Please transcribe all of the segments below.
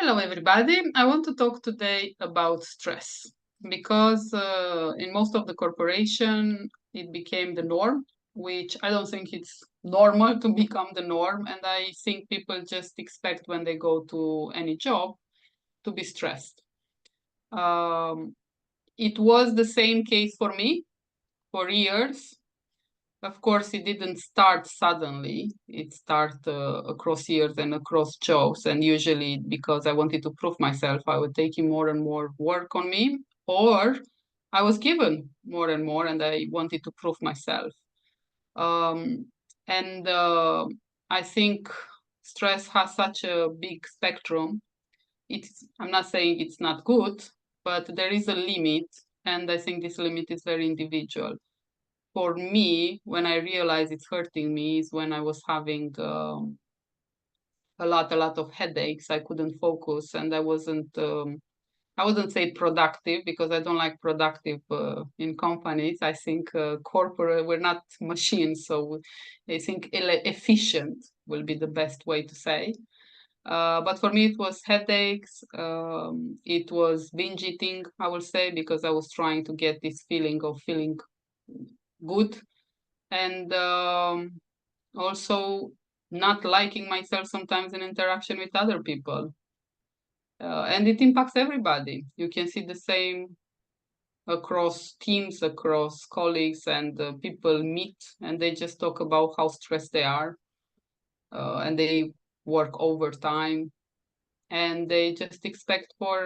Hello, everybody. I want to talk today about stress because in most of the corporation, it became the norm, which I don't think it's normal to become the norm. And I think people just expect when they go to any job to be stressed. Um, it was the same case for me for years. Of course, it didn't start suddenly. It started across years and across jobs. And usually, because I wanted to prove myself, I would take in more and more work on me, or I was given more and more, and I wanted to prove myself. Um, and I think stress has such a big spectrum. I'm not saying it's not good, but there is a limit, and I think this limit is very individual. For me, when I realized it's hurting me, is when I was having a lot of headaches. I couldn't focus, and I wasn't. I wouldn't say productive because I don't like productive in companies. I think corporate, we're not machines, so I think efficient will be the best way to say. But for me, it was headaches. It was binge eating, I will say, because I was trying to get this feeling of feeling good and also not liking myself sometimes in interaction with other people. And it impacts everybody. You can see the same across teams, across colleagues, and people meet and they just talk about how stressed they are, and they work overtime, and they just expect for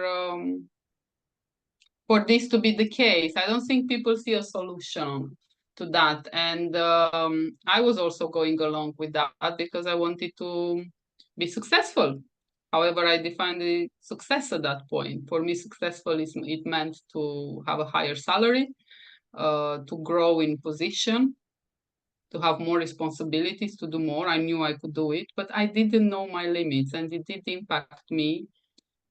this to be the case. I don't think people see a solution to that. And I was also going along with that because I wanted to be successful. However, I defined the success at that point. For me, successful is it meant to have a higher salary, to grow in position, to have more responsibilities, to do more. I knew I could do it, but I didn't know my limits, and it did impact me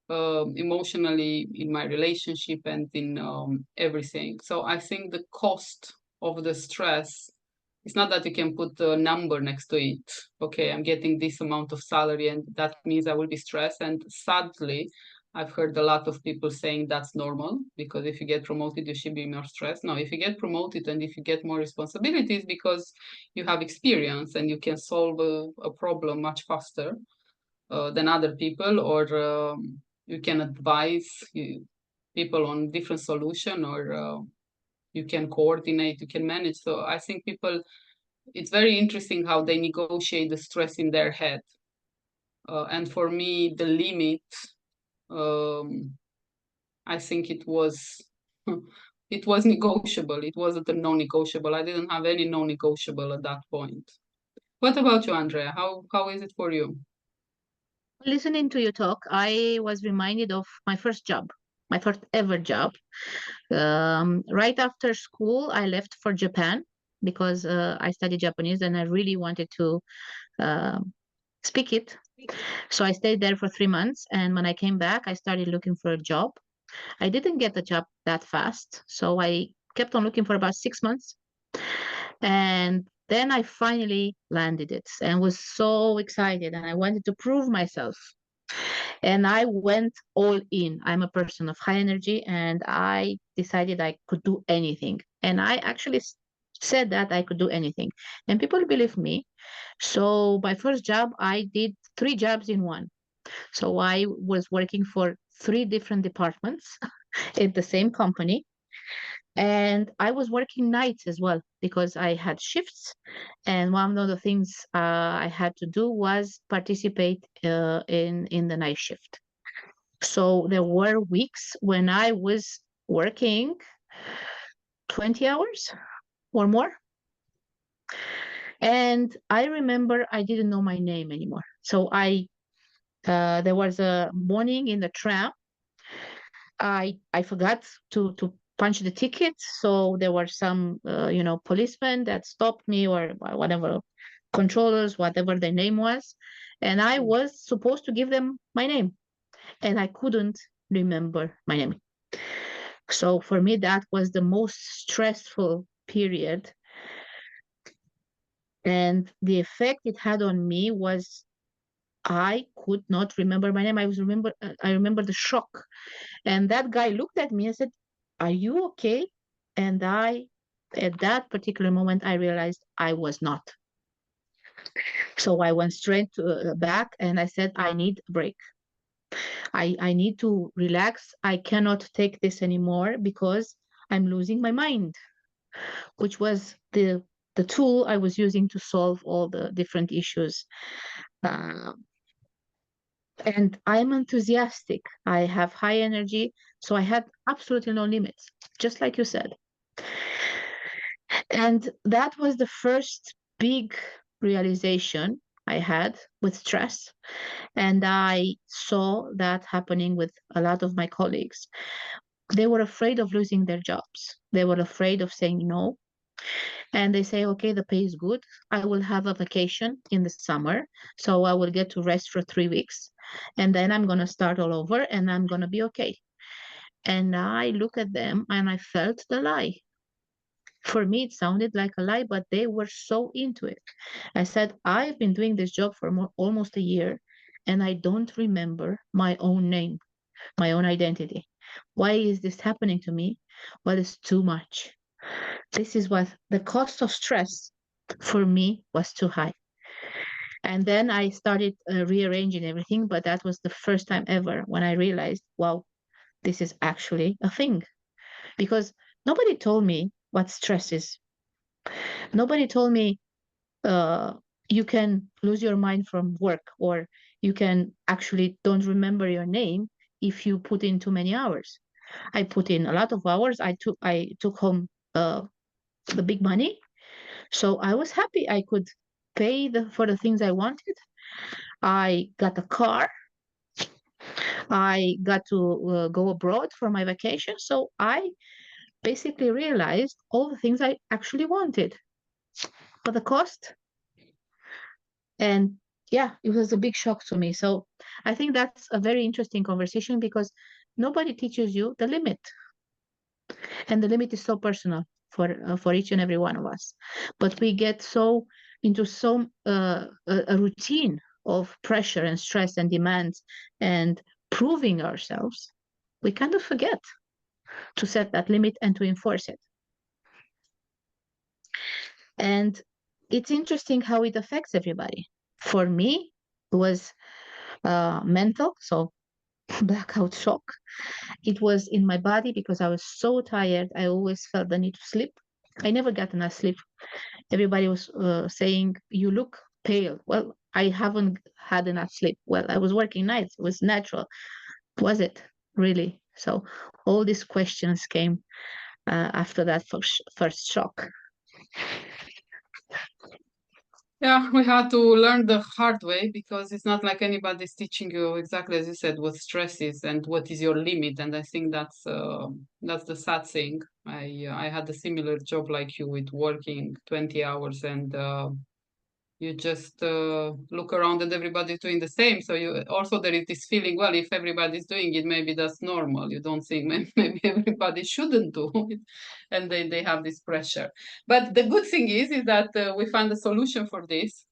emotionally in my relationship and in everything. So I think the cost of the stress is not that you can put a number next to it. Okay, I'm getting this amount of salary and that means I will be stressed. And sadly, I've heard a lot of people saying that's normal because if you get promoted, you should be more stressed. No, if you get promoted and if you get more responsibilities because you have experience and you can solve a problem much faster than other people, or you can advise people on different solution, or you can coordinate, you can manage. So I think people, it's very interesting how they negotiate the stress in their head. And for me, the limit, um, I think it was it was negotiable. It wasn't a non-negotiable. I didn't have any non-negotiable at that point. What about you, Andrea? How is it for you? Listening to you talk, I was reminded of my first job, my first ever job. Right after school, I left for Japan because I studied Japanese and I really wanted to um speak it. So I stayed there for 3 months. And when I came back, I started looking for a job. I didn't get the job that fast. So I kept on looking for about 6 months. And then I finally landed it and was so excited. And I wanted to prove myself and I went all in. I'm a person of high energy, and I decided I could do anything. And I actually said that I could do anything, and people believe me. So my first job, I did three jobs in one. So I was working for three different departments in the same company. And I was working nights as well because I had shifts. And one of the things I had to do was participate in the night shift. So there were weeks when I was working 20 hours or more. And I remember I didn't know my name anymore. So there was a morning in the tram. I forgot to punch the ticket. So there were some, policemen that stopped me or whatever, controllers, whatever their name was. And I was supposed to give them my name and I couldn't remember my name. So for me, that was the most stressful period. And the effect it had on me was I could not remember my name. I remember the shock. And that guy looked at me and said, "Are you okay?" And at that particular moment, I realized I was not. So I went straight back and I said, "I need a break. I need to relax. I cannot take this anymore because I'm losing my mind," which was the tool I was using to solve all the different issues. Uh, and I'm enthusiastic. I have high energy, so I had absolutely no limits, just like you said. And that was the first big realization I had with stress. And I saw that happening with a lot of my colleagues. They were afraid of losing their jobs. They were afraid of saying no. And they say, okay, the pay is good. I will have a vacation in the summer. So I will get to rest for 3 weeks. And then I'm going to start all over and I'm going to be okay. And I look at them and I felt the lie. For me, it sounded like a lie, but they were so into it. I said, I've been doing this job for almost a year and I don't remember my own name, my own identity. Why is this happening to me? Well, it's too much. This is what the cost of stress for me was too high. And then I started rearranging everything, but that was the first time ever when I realized, wow, this is actually a thing. Because nobody told me what stress is. Nobody told me uh, you can lose your mind from work or you can actually don't remember your name if you put in too many hours. I put in a lot of hours. I took home the big money, so I was happy. I could pay for the things I wanted. I got a car. I got to go abroad for my vacation. So I basically realized all the things I actually wanted. But the cost, and yeah, it was a big shock to me. So I think that's a very interesting conversation because nobody teaches you the limit, and the limit is so personal for each and every one of us. But we get so into a routine of pressure and stress and demands and proving ourselves, we kind of forget to set that limit and to enforce it. And it's interesting how it affects everybody. For me, it was mental, so blackout shock. It was in my body because I was so tired. I always felt the need to sleep. I never got enough sleep. Everybody was saying, "You look pale." Well, I haven't had enough sleep. Well, I was working nights. It was natural. Was it really? So all these questions came after that first shock. Yeah, we had to learn the hard way because it's not like anybody's teaching you exactly as you said what stress is and what is your limit. And I think that's the sad thing. I had a similar job like you with working 20 hours and you just look around and everybody's doing the same. So you also there is this feeling, well, if everybody's doing it, maybe that's normal. You don't think maybe everybody shouldn't do it, and they have this pressure. But the good thing is that we find a solution for this.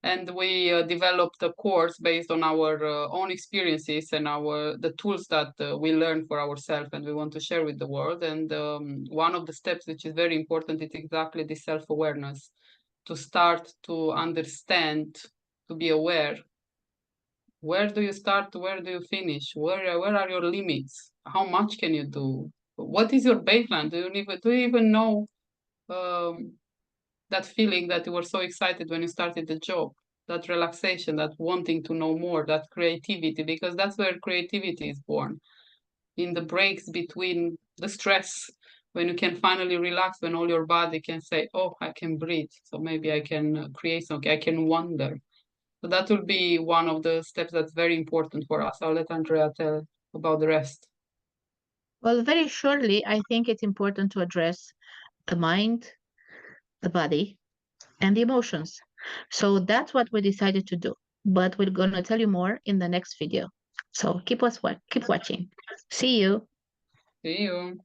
And we developed a course based on our own experiences and the tools that we learned for ourselves and we want to share with the world. And one of the steps which is very important is exactly the self-awareness, to start to understand, to be aware. Where do you start? Where do you finish? Where are your limits? How much can you do? What is your baseline? Do you even know um, that feeling that you were so excited when you started the job? That relaxation, that wanting to know more, that creativity, because that's where creativity is born, in the breaks between the stress, when you can finally relax, when all your body can say, oh, I can breathe, so maybe I can create something, I can wonder. So that will be one of the steps that's very important for us. I'll let Andrea tell about the rest. Well, very shortly, I think it's important to address the mind, the body, and the emotions. So that's what we decided to do. But we're going to tell you more in the next video. So keep watching. See you. See you.